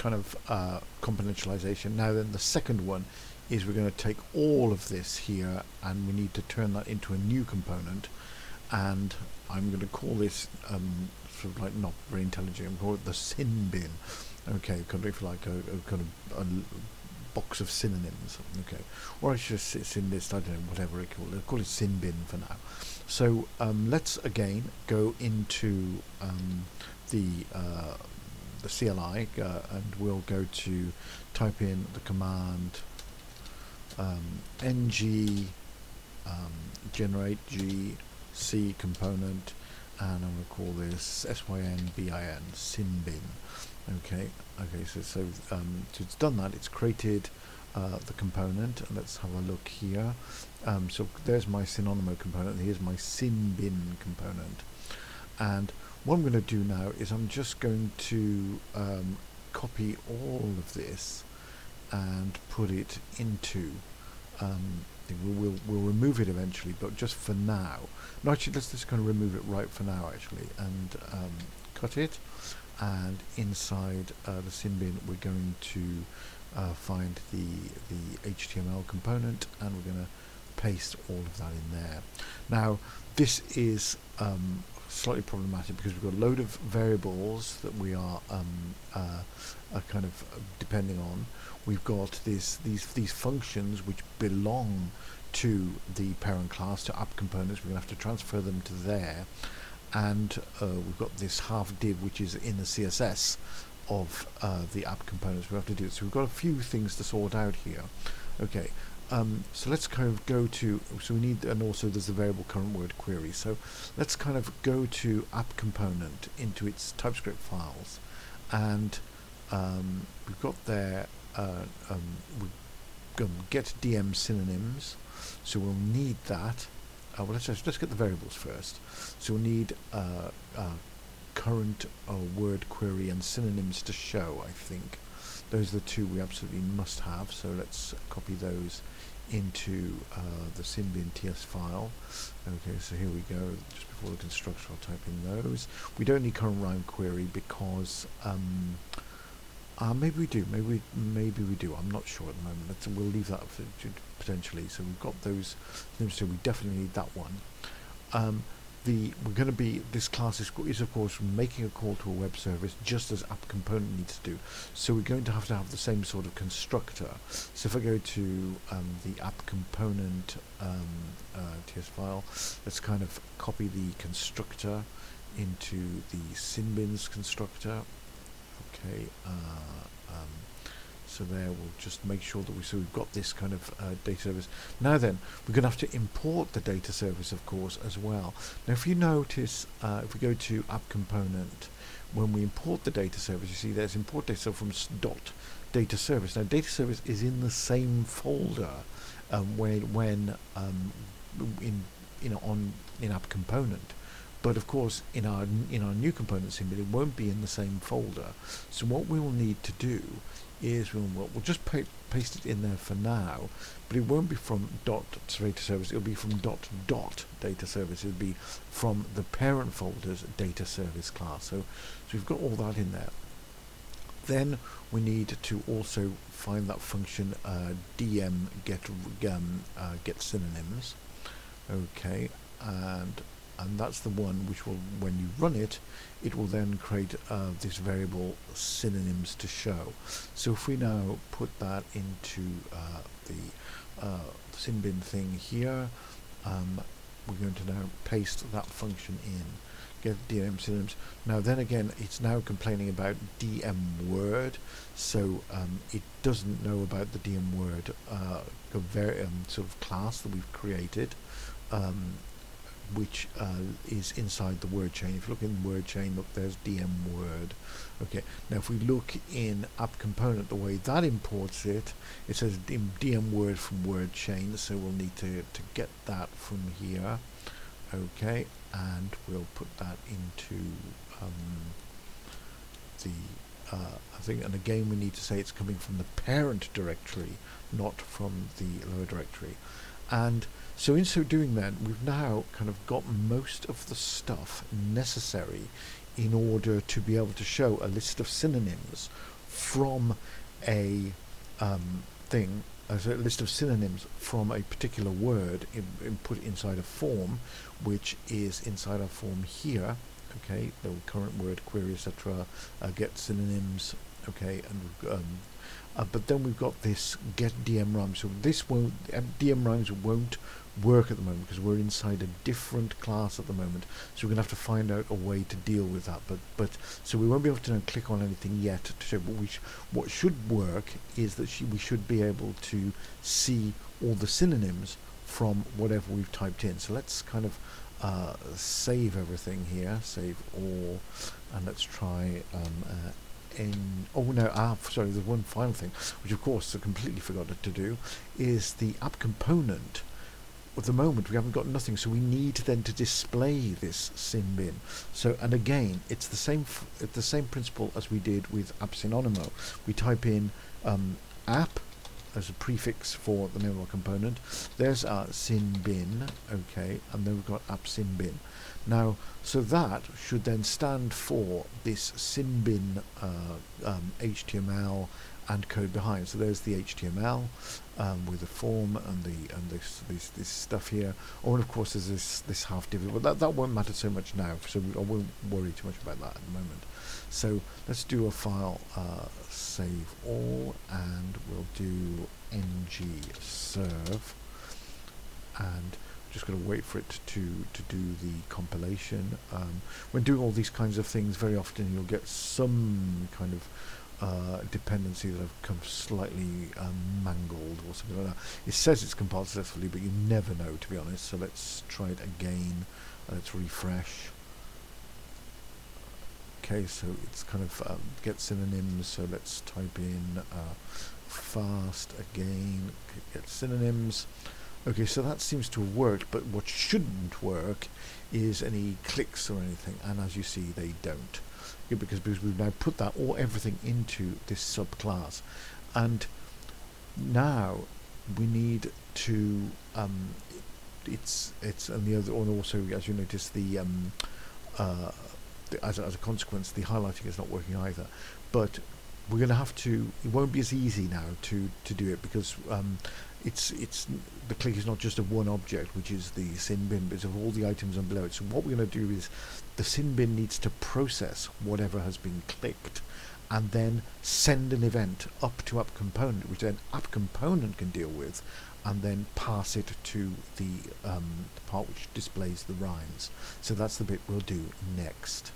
kind of componentialization. Now then, the second one is we're going to take all of this here and we need to turn that into a new component, and I'm going to call this sort of like not very intelligent. I'm going to call it the sin bin. Okay, kind of if like a kind of a box of synonyms. Okay, or I should just sin list. I don't know, whatever it called. I'll call it sin bin for now. So let's again go into the CLI and we'll go to type in the command ng generate gc component, and I'm going to call this synbin, sin bin. Okay, so it's done that. It's created the component. Let's have a look here. So there's my synonymo component. Here's my sin bin component. And what I'm going to do now is I'm just going to copy all of this and put it into. We'll remove it eventually, but just for now. No, actually, let's just kind of remove it right for now, actually, and cut it. And inside the sin bin, we're going to find the HTML component, and we're going to paste all of that in there. Now, this is slightly problematic because we've got a load of variables that we are kind of depending on. We've got these functions which belong to the parent class, to app components. We're going to have to transfer them to there, and we've got this half div which is in the CSS of the app components. We have to do it. So we've got a few things to sort out here. Okay. So let's kind of go to, so we need, and also there's the variable current word query. So let's kind of go to app component into its TypeScript files, and we've got there, we get DM synonyms. So we'll need that. Well, let's get the variables first. So we'll need current word query and synonyms to show, I think. Those are the two we absolutely must have, so let's copy those into the synbin ts file. Okay, so here we go. Just before the constructor, I'll type in those. We don't need current rhyme query because maybe we do. Maybe we do. I'm not sure at the moment. We'll leave that for potentially. So we've got those. So we definitely need that one. We're going to be, this class is of course making a call to a web service just as app component needs to do. So we're going to have the same sort of constructor. So if I go to the app component TS file, let's kind of copy the constructor into the synbins constructor. Okay. So there, we'll just make sure that we've got this kind of data service. Now then, we're going to have to import the data service, of course, as well. Now, if you notice, if we go to app component, when we import the data service, you see there's import data from dot data service. Now, data service is in the same folder when in app component. But of course, in our new component symbol, it won't be in the same folder. So what we will need to do is we'll just paste it in there for now, but it won't be from dot data service. It'll be from dot data service. It'll be from the parent folder's data service class. So we've got all that in there. Then we need to also find that function dm get synonyms. Okay, and that's the one which will, when you run it, it will then create this variable synonyms to show. So if we now put that into the synbin thing here, we're going to now paste that function in, get DM synonyms. Now then again, it's now complaining about DM word, so it doesn't know about the DM word sort of class that we've created, which is inside the word chain. If you look in the word chain, look, there's DM word. Okay, now if we look in app component, the way that imports it, it says DM word from word chain, so we'll need to get that from here. Okay, and we'll put that into I think, and again we need to say it's coming from the parent directory, not from the lower directory. And so in so doing then, we've now kind of got most of the stuff necessary in order to be able to show a list of synonyms from a thing, as a list of synonyms from a particular word put inside a form, which is inside our form here. Okay, the current word, query, etc. Get synonyms. Okay, and but then we've got this get DM rhymes. So this won't, DM rhymes won't work at the moment because we're inside a different class at the moment. So we're gonna have to find out a way to deal with that. But so we won't be able to click on anything yet to show. But what should work is that we should be able to see all the synonyms from whatever we've typed in. So let's kind of save everything here, save all, and let's try sorry, there's one final thing, which of course I completely forgot to do, is the app component. At the moment we haven't got nothing, so we need then to display this synbin. So, and again, it's the same principle as we did with app synonymo. We type in app as a prefix for the name of our component. There's our synbin, okay, and then we've got app synbin. Now, so that should then stand for this synbin HTML and code behind. So there's the HTML with the form and this stuff here. Oh, and of course there's this half div, but that won't matter so much now. So I won't worry too much about that at the moment. So let's do a file save all, and we'll do ng serve, and just going to wait for it to do the compilation. When doing all these kinds of things, very often you'll get some kind of dependency that have come slightly mangled or something like that. It says it's compiled successfully, but you never know, to be honest. So let's try it again. Let's refresh. Okay, so it's kind of get synonyms. So let's type in fast again, get synonyms. Okay, so that seems to have worked, but what shouldn't work is any clicks or anything, and as you see, they don't. Okay, because we've now put that everything into this subclass, and now we need to it's and the other, and also as you notice as a consequence, the highlighting is not working either. But we're going to have to. It won't be as easy now to do it, because it's the click is not just of one object, which is the sin bin, but it's of all the items on below it. So what we're going to do is the sin bin needs to process whatever has been clicked, and then send an event up to app component, which then app component can deal with, and then pass it to the part which displays the rhymes. So that's the bit we'll do next.